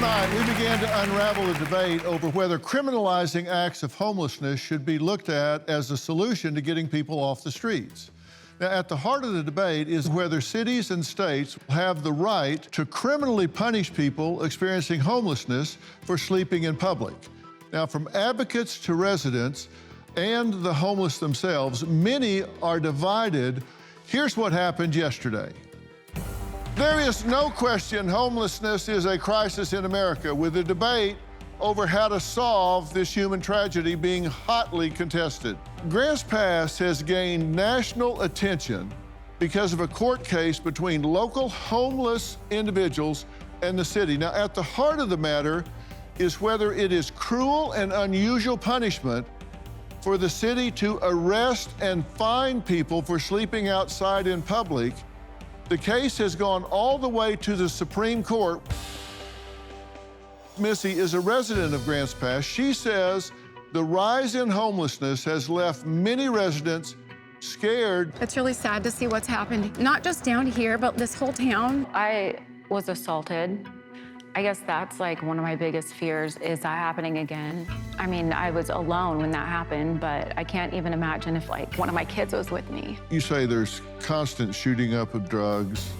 Last night, we began to unravel a debate over whether criminalizing acts of homelessness should be looked at as a solution to getting people off the streets. Now, at the heart of the debate is whether cities and states have the right to criminally punish people experiencing homelessness for sleeping in public. Now, from advocates to residents and the homeless themselves, many are divided. Here's what happened yesterday. There is no question homelessness is a crisis in America, with a debate over how to solve this human tragedy being hotly contested. Grants Pass has gained national attention because of a court case between local homeless individuals and the city. Now, at the heart of the matter is whether it is cruel and unusual punishment for the city to arrest and fine people for sleeping outside in public. The case has gone all the way to the Supreme Court. Missy is a resident of Grants Pass. She says the rise in homelessness has left many residents scared. It's really sad to see what's happened, not just down here, but this whole town. I was assaulted. I guess that's like one of my biggest fears, is that happening again. I mean, I was alone when that happened, but I can't even imagine if like one of my kids was with me. You say there's constant shooting up of drugs,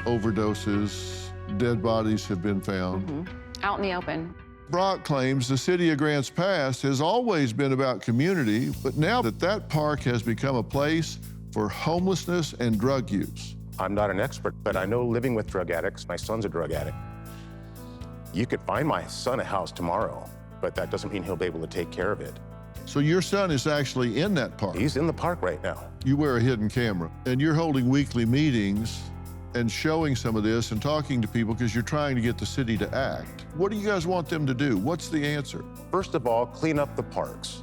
overdoses, dead bodies have been found. Out in the open. Brock claims the city of Grants Pass has always been about community, but now that park has become a place for homelessness and drug use. I'm not an expert, but I know living with drug addicts, my son's a drug addict. You could find my son a house tomorrow, but that doesn't mean he'll be able to take care of it. So your son is actually in that park? He's in the park right now. You wear a hidden camera, and you're holding weekly meetings and showing some of this and talking to people because you're trying to get the city to act. What do you guys want them to do? What's the answer? First of all, clean up the parks.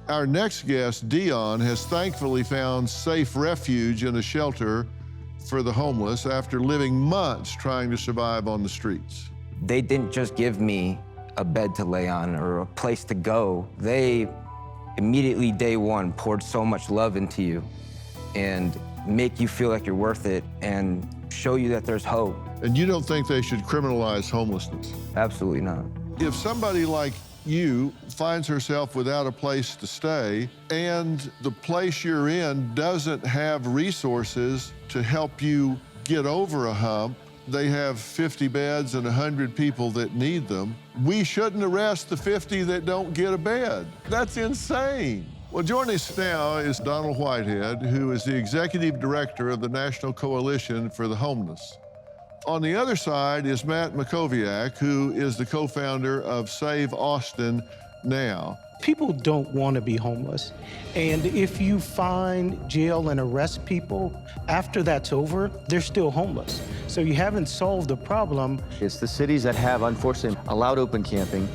Our next guest, Dion, has thankfully found safe refuge in a shelter for the homeless after living months trying to survive on the streets. They didn't just give me a bed to lay on or a place to go. They immediately, day one, poured so much love into you and make you feel like you're worth it and show you that there's hope. And you don't think they should criminalize homelessness? Absolutely not. If somebody like you finds herself without a place to stay and the place you're in doesn't have resources to help you get over a hump, they have 50 beds and 100 people that need them, we shouldn't arrest the 50 that don't get a bed. That's insane. Well, joining us now is Donald Whitehead, who is the executive director of the National Coalition for the Homeless. On the other side is Matt Makoviak, who is the co-founder of Save Austin Now. People don't want to be homeless. And if you find, jail, and arrest people, after that's over, they're still homeless. So you haven't solved the problem. It's the cities that have, unfortunately, allowed open camping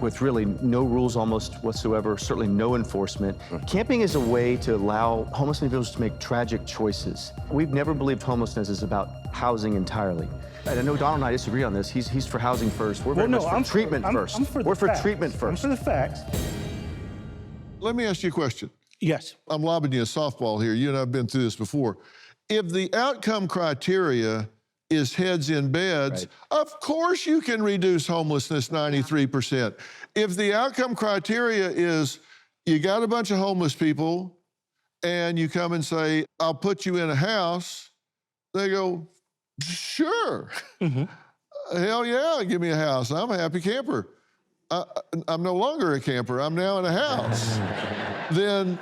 with really no rules almost whatsoever, certainly no enforcement. Camping is a way to allow homeless individuals to make tragic choices. We've never believed homelessness is about housing entirely. And I know Donald and I disagree on this. He's for housing first. We're very much for treatment first. We're for treatment first. I'm for the facts. Let me ask you a question. Yes. I'm lobbing you a softball here. You and I have been through this before. If the outcome criteria is heads in beds, of course you can reduce homelessness 93%. If the outcome criteria is you got a bunch of homeless people and you come and say, I'll put you in a house, they go, sure. Hell yeah, give me a house. I'm a happy camper. I'm no longer a camper, I'm now in a house. Then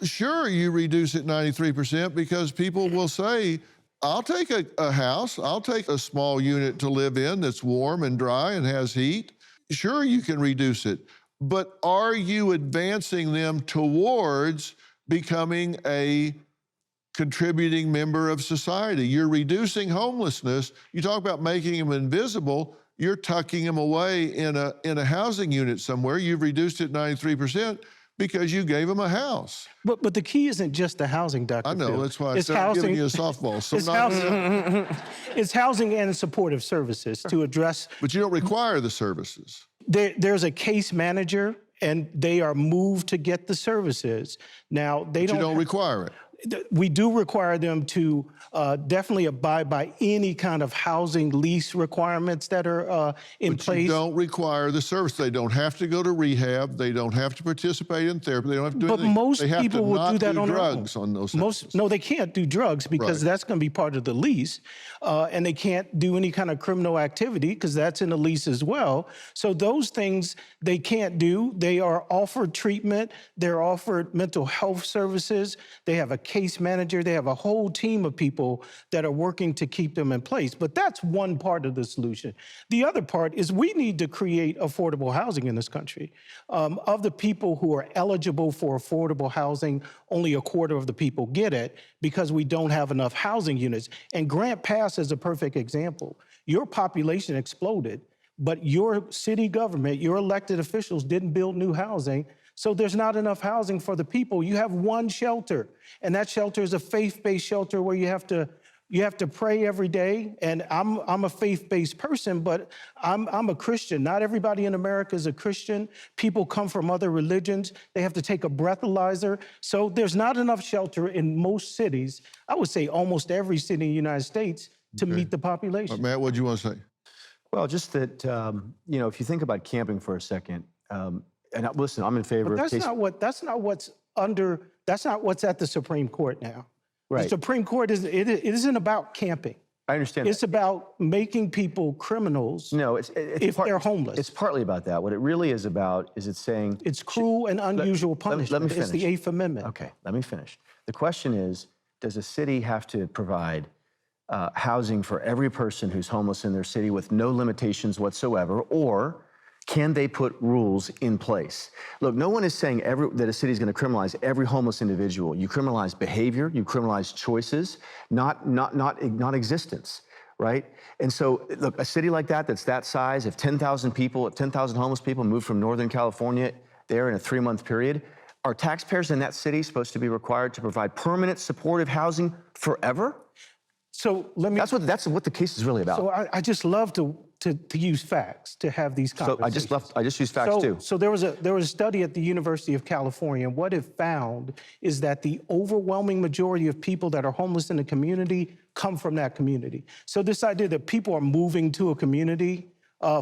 sure, you reduce it 93% because people will say, I'll take a house, I'll take a small unit to live in that's warm and dry and has heat. Sure, you can reduce it, but are you advancing them towards becoming a contributing member of society? You're reducing homelessness. You talk about making them invisible. You're tucking them away in a housing unit somewhere. You've reduced it 93% because you gave them a house. But the key isn't just the housing, Dr. I know, Phil. that's why I started giving you a softball. So It's housing and supportive services to address. But you don't require the services. There's a case manager, and they are moved to get the services. Now, they But don't. you don't require it. We do require them to definitely abide by any kind of housing lease requirements that are in But place. you don't require the service. They don't have to go to rehab. They don't have to participate in therapy. They don't have to do But anything. most they have people to will not do that on their own. drugs on those Most, services. no, they can't do drugs because Right. that's going to be part of the lease, and they can't do any kind of criminal activity because that's in the lease as well. So those things they can't do. They are offered treatment. They're offered mental health services. They have a case manager. They have a whole team of people that are working to keep them in place. But that's one part of the solution. The other part is we need to create affordable housing in this country. Of the people who are eligible for affordable housing, only a quarter of the people get it because we don't have enough housing units. And Grant Pass is a perfect example. Your population exploded, but your city government, your elected officials didn't build new housing. So there's not enough housing for the people. You have one shelter, and that shelter is a faith-based shelter where you have to pray every day. And I'm a faith-based person, but I'm a Christian. Not everybody in America is a Christian. People come from other religions. They have to take a breathalyzer. So there's not enough shelter in most cities. I would say almost every city in the United States to meet the population. Matt, what do you want to say? Well, just that, you know, if you think about camping for a second, and listen, I'm in favor But of that's not what's at the Supreme Court now. Right. The Supreme Court it isn't about camping. I understand It's that. about making people criminals No, it's if they're homeless. It's partly about that. What it really is about is it's saying... It's cruel and unusual punishment. Let me finish. It's the Eighth Amendment. Okay, let me finish. The question is, does a city have to provide housing for every person who's homeless in their city with no limitations whatsoever, or can they put rules in place? Look, no one is saying that a city is going to criminalize every homeless individual. You criminalize behavior, you criminalize choices, not existence, right? And so, look, a city like that's that size, if 10,000 homeless people move from Northern California there in a 3-month period, are taxpayers in that city supposed to be required to provide permanent supportive housing forever? So let me. That's what the case is really about. So I just love to use facts to have these conversations. So I just use facts too. So there was a study at the University of California, and what it found is that the overwhelming majority of people that are homeless in the community come from that community. So this idea that people are moving to a community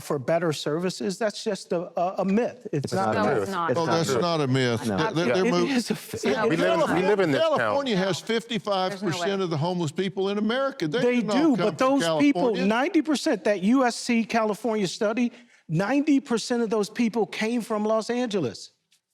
for better services, that's just a myth. It's not No, true. it's not. Oh, that's not a myth. No. They're It moving. is a We live in this town. California has There's no 55% way. of the homeless people in America. They did not do, come but from those people, California. 90%, that USC California study, 90% of those people came from Los Angeles.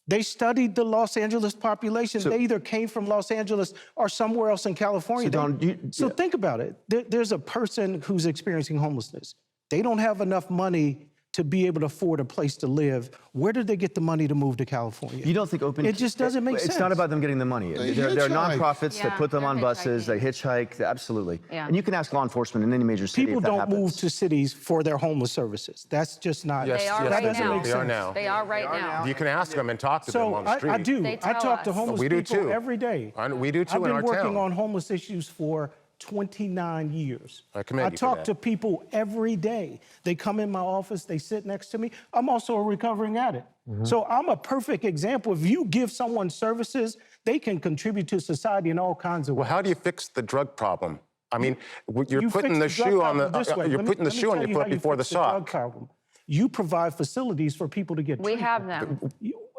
They studied the Los Angeles population. They either came from Los Angeles or somewhere else in California. So, Don, So think about it. There's a person who's experiencing homelessness. They don't have enough money to be able to afford a place to live. Where did they get the money to move to California? You don't think It just doesn't make sense. It's not about them getting the money. They There are hitchhike. nonprofits that Yeah, put them they're on buses, they hitchhiking. hitchhike, absolutely. Yeah. And you can ask law enforcement in any major city People if that don't happens. move to cities for their homeless services. That's just not. They are yes, right they do. now. They are now. They are right now. You can ask them and talk to them So on the street. I do. They I tell talk to us. homeless We do people too. every day. We do too I've in been our working town. on homeless issues for 29 years. I commend you for talk that. to people every day. They come in my office, they sit next to me. I'm also a recovering addict. Mm-hmm. So I'm a perfect example. If you give someone services, they can contribute to society in all kinds of ways. Well, how do you fix the drug problem? I mean, you're You putting fix the drug shoe on problem the this way. you're Let me- putting the let me shoe on tell your how foot you before the fix drug sock. problem. You provide facilities for people to get We treatment. have them.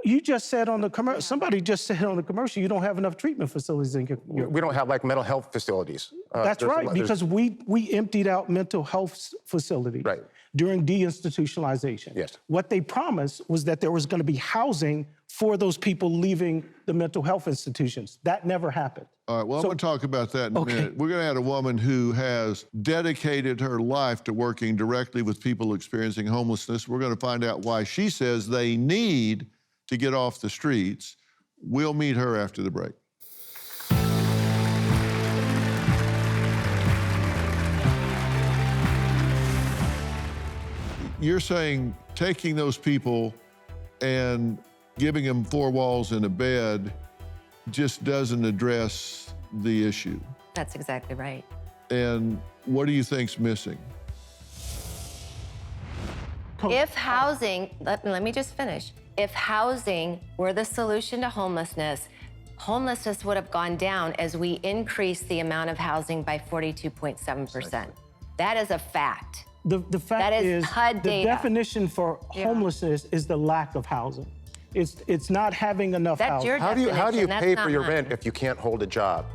You just said on the commercial, somebody just said on the commercial, you don't have enough treatment facilities in your We don't have like mental health facilities. That's There's a right, lot- there's- because we emptied out mental health facilities Right. during deinstitutionalization. Yes. What they promised was that there was going to be housing for those people leaving the mental health institutions. That never happened. All right, well, I'm going to talk about that in a Okay. minute. We're going to add a woman who has dedicated her life to working directly with people experiencing homelessness. We're going to find out why she says they need to get off the streets. We'll meet her after the break. You're saying taking those people and giving them 4 walls and a bed just doesn't address the issue. That's exactly right. And what do you think's missing? If housing, let me just finish. If housing were the solution to homelessness, homelessness would have gone down as we increased the amount of housing by 42.7%. That is a fact. The fact That is is, HUD the data. definition for homelessness is the lack of housing. It's not having enough That's housing. your How do you definition, that's pay not for your mine. rent if you can't hold a job?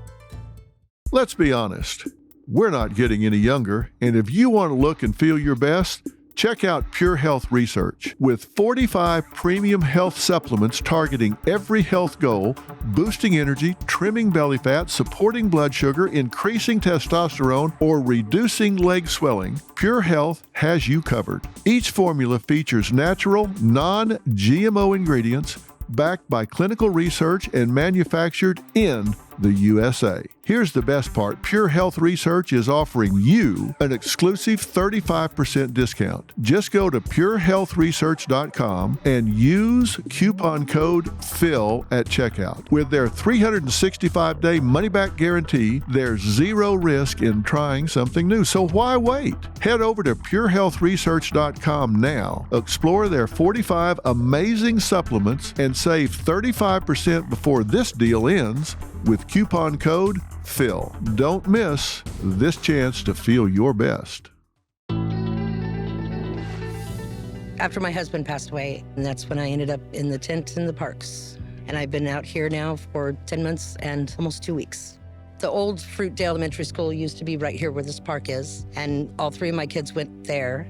Let's be honest. We're not getting any younger, and if you want to look and feel your best, check out Pure Health Research. With 45 premium health supplements targeting every health goal, boosting energy, trimming belly fat, supporting blood sugar, increasing testosterone, or reducing leg swelling, Pure Health has you covered. Each formula features natural, non-GMO ingredients backed by clinical research and manufactured in the USA. Here's the best part. Pure Health Research is offering you an exclusive 35% discount. Just go to purehealthresearch.com and use coupon code PHIL at checkout. With their 365-day money-back guarantee, there's zero risk in trying something new. So why wait? Head over to purehealthresearch.com now. Explore their 45 amazing supplements and save 35% before this deal ends with coupon code PHIL. Don't miss this chance to feel your best. After my husband passed away, and that's when I ended up in the tent in the parks. And I've been out here now for 10 months and almost 2 weeks. The old Fruitdale Elementary School used to be right here where this park is, and all three of my kids went there.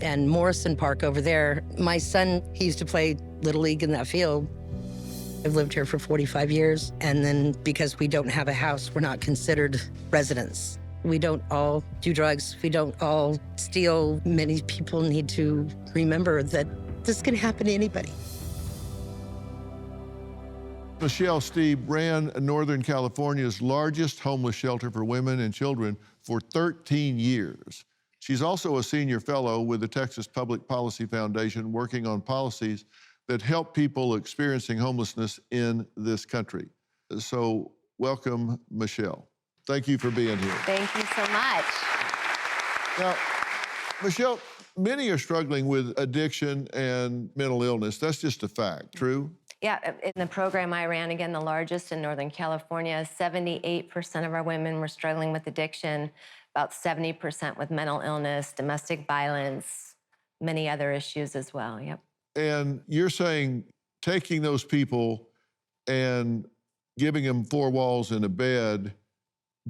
And Morrison Park over there, my son, he used to play Little League in that field. I've lived here for 45 years, and then because we don't have a house, we're not considered residents. We don't all do drugs. We don't all steal. Many people need to remember that this can happen to anybody. Michelle Steeb ran Northern California's largest homeless shelter for women and children for 13 years. She's also a senior fellow with the Texas Public Policy Foundation, working on policies that help people experiencing homelessness in this country. So welcome, Michelle. Thank you for being here. Thank you so much. Now, Michelle, many are struggling with addiction and mental illness. That's just a fact, true? Yeah, in the program I ran, again, the largest in Northern California, 78% of our women were struggling with addiction, about 70% with mental illness, domestic violence, many other issues as well, yep. And you're saying taking those people and giving them 4 walls and a bed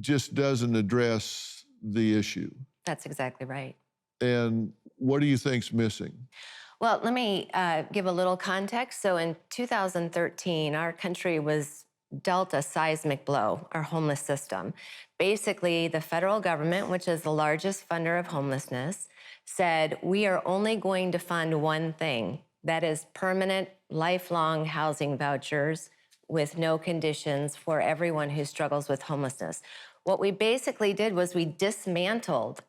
just doesn't address the issue. That's exactly right. And what do you think's missing? Well, let me give a little context. So in 2013, our country was dealt a seismic blow, our homeless system. Basically, the federal government, which is the largest funder of homelessness, said, we are only going to fund one thing, that is permanent, lifelong housing vouchers with no conditions for everyone who struggles with homelessness. What we basically did was we dismantled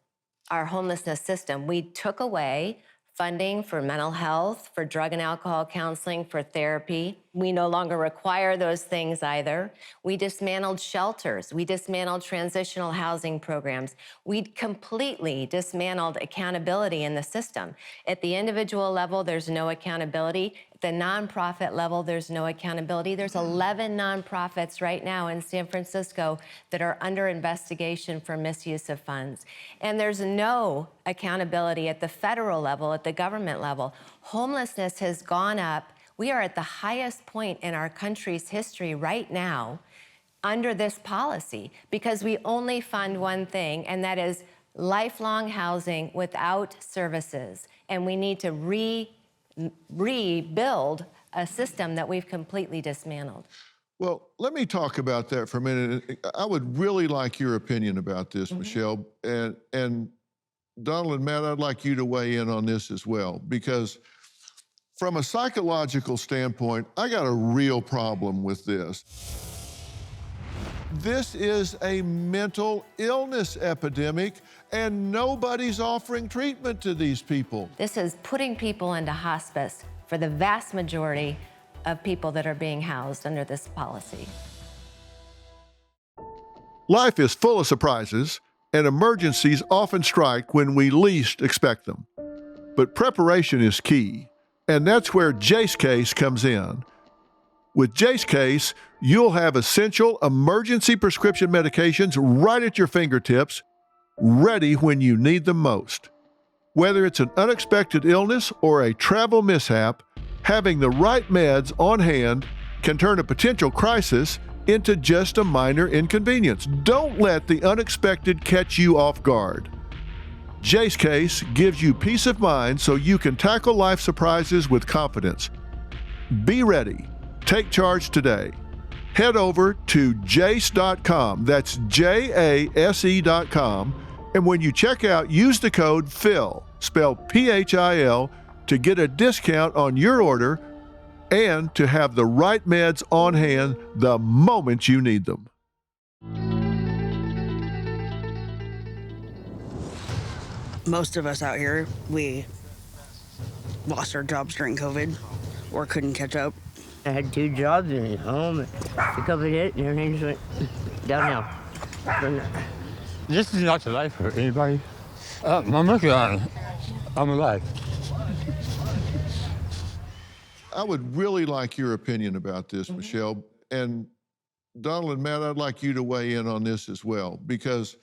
our homelessness system. We took away funding for mental health, for drug and alcohol counseling, for therapy. We no longer require those things either. We dismantled shelters. We dismantled transitional housing programs. We completely dismantled accountability in the system. At the individual level, there's no accountability. At the nonprofit level, there's no accountability. There's 11 nonprofits right now in San Francisco that are under investigation for misuse of funds. And there's no accountability at the federal level, at the government level. Homelessness has gone up. We are at the highest point in our country's history right now under this policy because we only fund one thing, and that is lifelong housing without services. And we need to rebuild a system that we've completely dismantled. Well, let me talk about that for a minute. I would really like your opinion about this, Michelle. And Donald and Matt, I'd like you to weigh in on this as well, because from a psychological standpoint, I got a real problem with this. This is a mental illness epidemic, and nobody's offering treatment to these people. This is putting people into hospice for the vast majority of people that are being housed under this policy. Life is full of surprises, and emergencies often strike when we least expect them. But preparation is key, and that's where Jace Case comes in. With Jay's case, you'll have essential emergency prescription medications right at your fingertips, ready when you need them most. Whether it's an unexpected illness or a travel mishap, having the right meds on hand can turn a potential crisis into just a minor inconvenience. Don't let the unexpected catch you off guard. Jay's case gives you peace of mind so you can tackle life surprises with confidence. Be ready. Take charge today. Head over to jase.com. That's JASE.com. And when you check out, use the code PHIL, spelled PHIL, to get a discount on your order and to have the right meds on hand the moment you need them. Most of us out here, we lost our jobs during COVID or couldn't catch up. I had 2 jobs and at home. The COVID hit and everything just went downhill. This is not the life for anybody. I'm working on it. I'm alive. I would really like your opinion about this, Michelle. And Donald and Matt, I'd like you to weigh in on this as well, because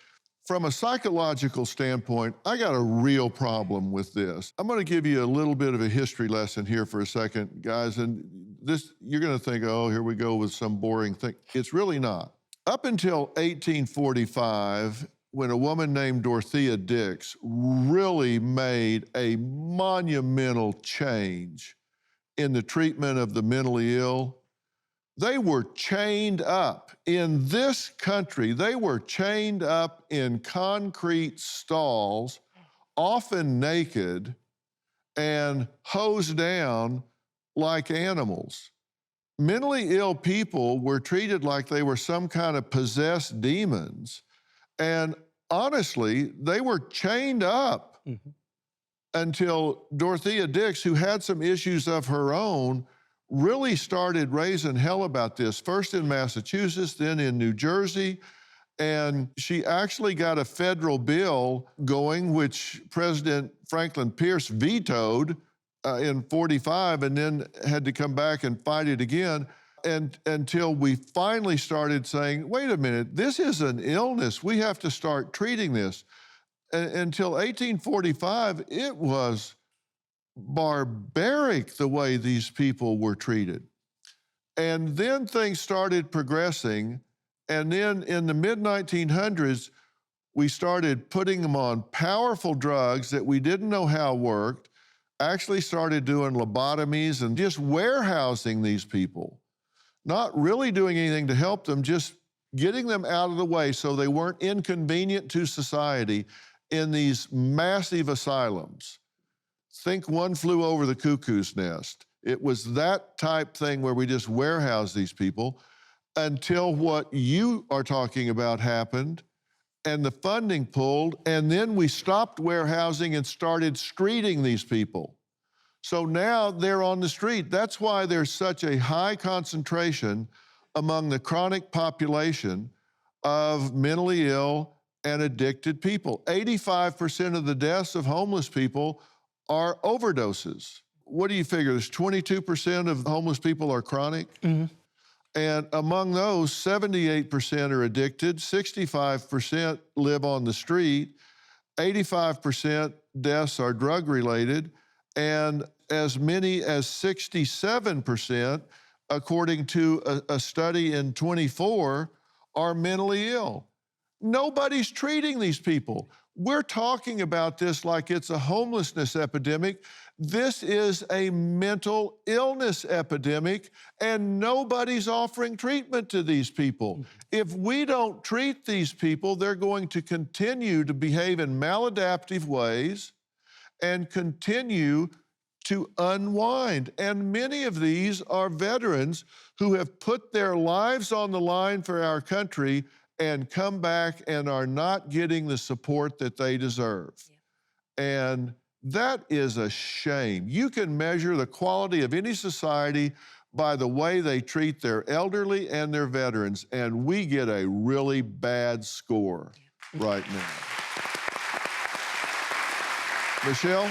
from a psychological standpoint, I got a real problem with this. I'm going to give you a little bit of a history lesson here for a second, guys. And this, you're going to think, oh, here we go with some boring thing. It's really not. Up until 1845, when a woman named Dorothea Dix really made a monumental change in the treatment of the mentally ill, they were chained up. In this country, they were chained up in concrete stalls, often naked, and hosed down like animals. Mentally ill people were treated like they were some kind of possessed demons. And honestly, they were chained up until Dorothea Dix, who had some issues of her own, really started raising hell about this, first in Massachusetts, then in New Jersey. And she actually got a federal bill going, which President Franklin Pierce vetoed in 45, and then had to come back and fight it again. And until we finally started saying, wait a minute, this is an illness. We have to start treating this. Until 1845, it was barbaric the way these people were treated. And then things started progressing. And then in the mid-1900s, we started putting them on powerful drugs that we didn't know how worked, actually started doing lobotomies and just warehousing these people, not really doing anything to help them, just getting them out of the way so they weren't inconvenient to society in these massive asylums. Think One Flew Over the Cuckoo's Nest. It was that type thing where we just warehouse these people until what you are talking about happened and the funding pulled, and then we stopped warehousing and started streeting these people. So now they're on the street. That's why there's such a high concentration among the chronic population of mentally ill and addicted people. 85% of the deaths of homeless people are overdoses. What do you figure? There's 22% of homeless people are chronic? And among those, 78% are addicted, 65% live on the street, 85% deaths are drug-related, and as many as 67%, according to a study in 24, are mentally ill. Nobody's treating these people. We're talking about this like it's a homelessness epidemic. This is a mental illness epidemic, and nobody's offering treatment to these people. If we don't treat these people, they're going to continue to behave in maladaptive ways and continue to unwind. And many of these are veterans who have put their lives on the line for our country and come back and are not getting the support that they deserve. And that is a shame. You can measure the quality of any society by the way they treat their elderly and their veterans, and we get a really bad score right now. Michelle?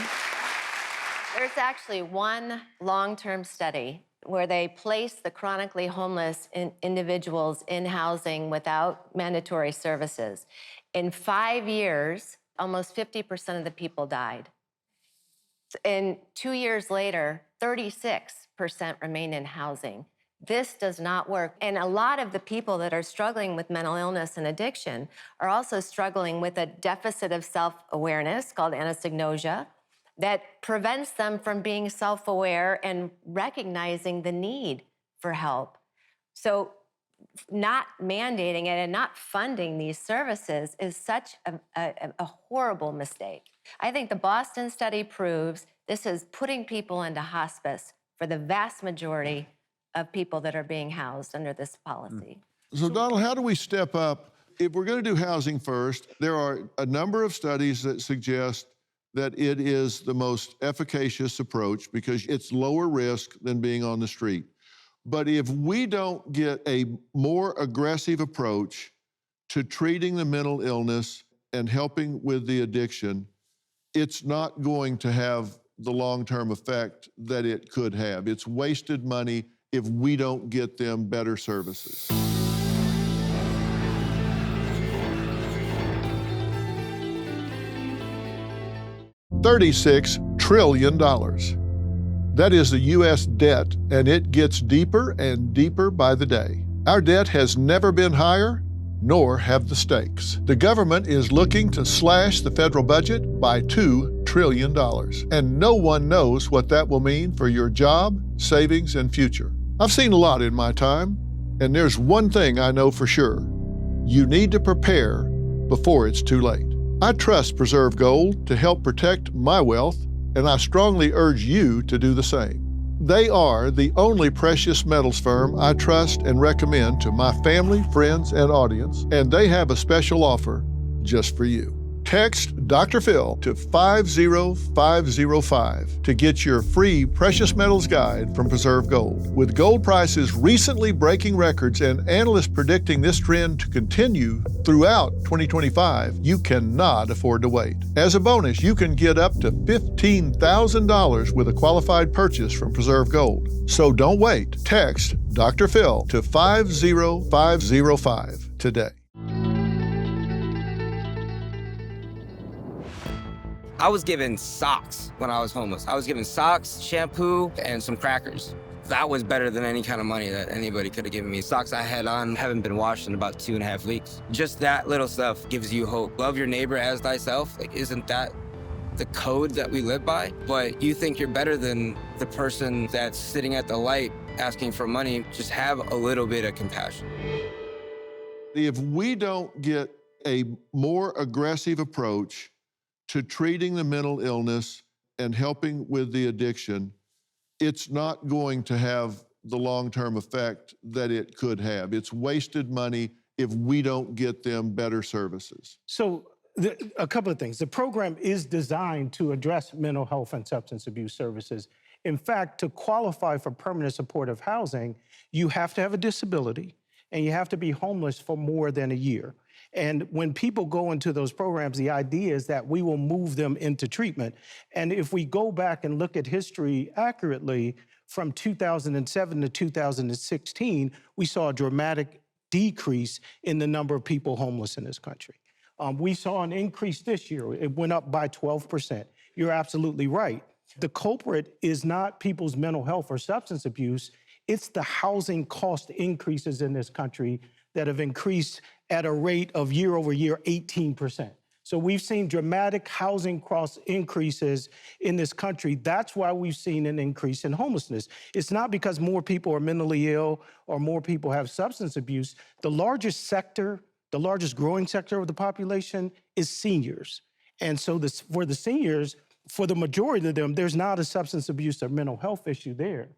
There's actually one long-term study where they place the chronically homeless individuals in housing without mandatory services. In 5 years, almost 50% of the people died. And 2 years later, 36% remain in housing. This does not work. And a lot of the people that are struggling with mental illness and addiction are also struggling with a deficit of self-awareness called anosognosia that prevents them from being self-aware and recognizing the need for help. So not mandating it and not funding these services is such a horrible mistake. I think the Boston study proves this is putting people into hospice for the vast majority of people that are being housed under this policy. So Donald, how do we step up? If we're going to do housing first, there are a number of studies that suggest that it is the most efficacious approach because it's lower risk than being on the street. But if we don't get a more aggressive approach to treating the mental illness and helping with the addiction, it's not going to have the long-term effect that it could have. It's wasted money if we don't get them better services. $36 trillion. That is the U.S. debt, and it gets deeper and deeper by the day. Our debt has never been higher, nor have the stakes. The government is looking to slash the federal budget by $2 trillion, and no one knows what that will mean for your job, savings, and future. I've seen a lot in my time, and there's one thing I know for sure. You need to prepare before it's too late. I trust Preserve Gold to help protect my wealth, and I strongly urge you to do the same. They are the only precious metals firm I trust and recommend to my family, friends, and audience, and they have a special offer just for you. Text Dr. Phil to 50505 to get your free precious metals guide from Preserve Gold. With gold prices recently breaking records and analysts predicting this trend to continue throughout 2025, you cannot afford to wait. As a bonus, you can get up to $15,000 with a qualified purchase from Preserve Gold. So don't wait. Text Dr. Phil to 50505 today. I was given socks when I was homeless. I was given socks, shampoo, and some crackers. That was better than any kind of money that anybody could have given me. Socks I had on haven't been washed in about 2.5 weeks. Just that little stuff gives you hope. Love your neighbor as thyself. Like, isn't that the code that we live by? But you think you're better than the person that's sitting at the light asking for money. Just have a little bit of compassion. If we don't get a more aggressive approach to treating the mental illness and helping with the addiction, it's not going to have the long-term effect that it could have. It's wasted money if we don't get them better services. So a couple of things. The program is designed to address mental health and substance abuse services. In fact, to qualify for permanent supportive housing, you have to have a disability and you have to be homeless for more than a year. And when people go into those programs, the idea is that we will move them into treatment. And if we go back and look at history accurately, from 2007 to 2016, we saw a dramatic decrease in the number of people homeless in this country. We saw an increase this year. It went up by 12%. You're absolutely right. The culprit is not people's mental health or substance abuse. It's the housing cost increases in this country that have increased at a rate of year over year 18%. So we've seen dramatic housing cost increases in this country. That's why we've seen an increase in homelessness. It's not because more people are mentally ill or more people have substance abuse. The largest sector, the largest growing sector of the population is seniors. And so for the seniors, for the majority of them, there's not a substance abuse or mental health issue there.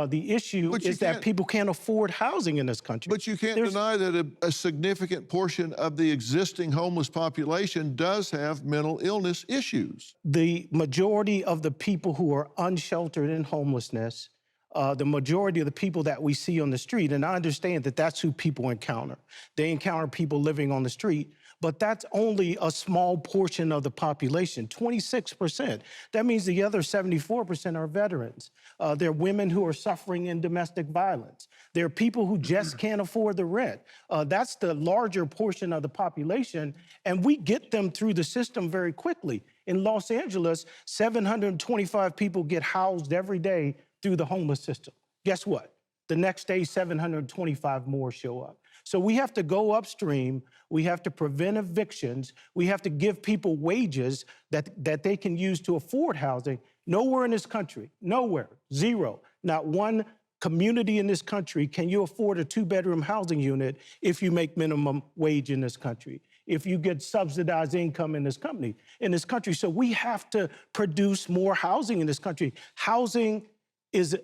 The issue is that people can't afford housing in this country. But you can't deny that a significant portion of the existing homeless population does have mental illness issues. The majority of the people who are unsheltered in homelessness, the majority of the people that we see on the street, and I understand that that's who people encounter. They encounter people living on the street, but that's only a small portion of the population, 26%. That means the other 74% are veterans. There are women who are suffering in domestic violence. There are people who just can't afford the rent. That's the larger portion of the population, and we get them through the system very quickly. In Los Angeles, 725 people get housed every day through the homeless system. Guess what? The next day, 725 more show up. So we have to go upstream. We have to prevent evictions. We have to give people wages that they can use to afford housing. Nowhere in this country, nowhere, zero, not one community in this country can you afford a 2-bedroom housing unit if you make minimum wage in this country, if you get subsidized income in this country. So we have to produce more housing in this country.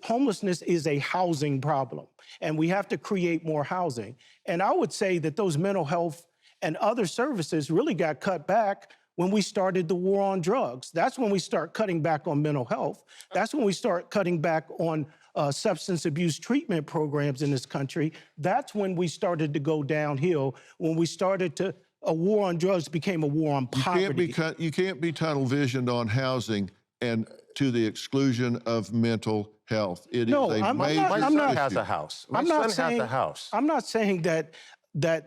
Homelessness is a housing problem, and we have to create more housing. And I would say that those mental health and other services really got cut back when we started the war on drugs. That's when we start cutting back on mental health. That's when we start cutting back on substance abuse treatment programs in this country. That's when we started to go downhill, when we started to, a war on drugs became a war on poverty. You can't be tunnel visioned on housing and to the exclusion of mental health. It is a major My son issue. has a house. My son has a house. I'm not saying that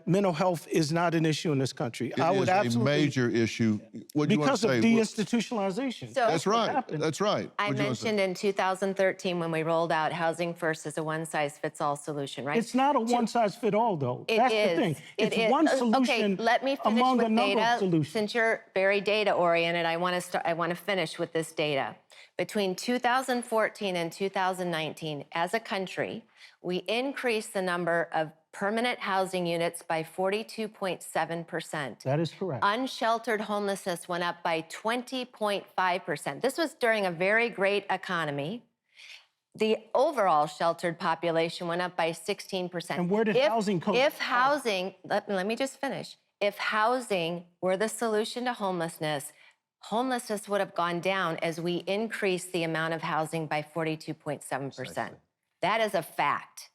mental health is not an issue in this country. It is a major issue. What do you want because to say? of deinstitutionalization. So That's right. That's right. I mentioned in 2013 when we rolled out Housing First as a one-size-fits-all solution, right? It's not a one-size-fits-all, though. That's the thing. It It's is. one solution Okay, let me finish among with a number data. of solutions. Since you're very data-oriented, I want to finish with this data. Between 2014 and 2019, as a country, we increased the number of permanent housing units by 42.7%. That is correct. Unsheltered homelessness went up by 20.5%. This was during a very great economy. The overall sheltered population went up by 16%. And where did housing come If housing, let me just finish. If housing were the solution to homelessness, homelessness would have gone down as we increased the amount of housing by 42.7%. That is a fact.